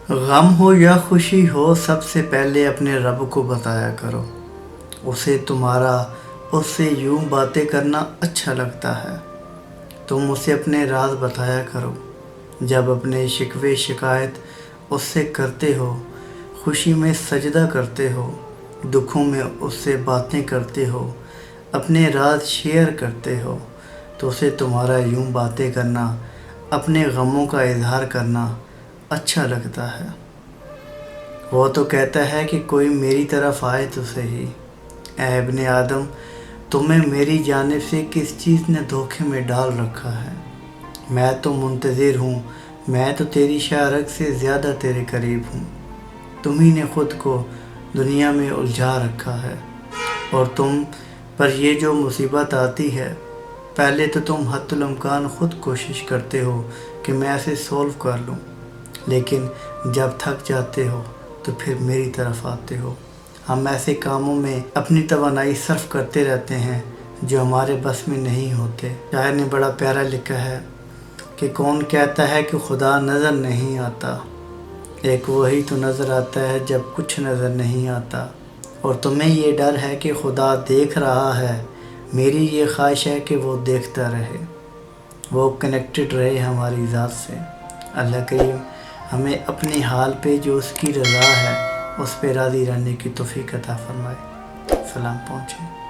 غم ہو یا خوشی ہو سب سے پہلے اپنے رب کو بتایا کرو، اسے تمہارا اس سے یوں باتیں کرنا اچھا لگتا ہے۔ تم اسے اپنے راز بتایا کرو، جب اپنے شکوے شکایت اس سے کرتے ہو، خوشی میں سجدہ کرتے ہو، دکھوں میں اس سے باتیں کرتے ہو، اپنے راز شیئر کرتے ہو، تو اسے تمہارا یوں باتیں کرنا، اپنے غموں کا اظہار کرنا اچھا لگتا ہے۔ وہ تو کہتا ہے کہ کوئی میری طرف آئے تو صحیح۔ اے ابن آدم، تمہیں میری جانب سے کس چیز نے دھوکے میں ڈال رکھا ہے؟ میں تو منتظر ہوں، میں تو تیری شاہ رگ سے زیادہ تیرے قریب ہوں۔ تم ہی نے خود کو دنیا میں الجھا رکھا ہے، اور تم پر یہ جو مصیبت آتی ہے، پہلے تو تم حتی الامکان خود کوشش کرتے ہو کہ میں اسے سولو کر لوں، لیکن جب تھک جاتے ہو تو پھر میری طرف آتے ہو۔ ہم ایسے کاموں میں اپنی توانائی صرف کرتے رہتے ہیں جو ہمارے بس میں نہیں ہوتے۔ شاعر نے بڑا پیارا لکھا ہے کہ کون کہتا ہے کہ خدا نظر نہیں آتا، ایک وہی تو نظر آتا ہے جب کچھ نظر نہیں آتا۔ اور تمہیں یہ ڈر ہے کہ خدا دیکھ رہا ہے، میری یہ خواہش ہے کہ وہ دیکھتا رہے، وہ کنیکٹڈ رہے ہماری ذات سے۔ اللہ کریم ہمیں اپنے حال پہ جو اس کی رضا ہے اس پہ راضی رہنے کی توفیق عطا فرمائے۔ سلام پہنچے۔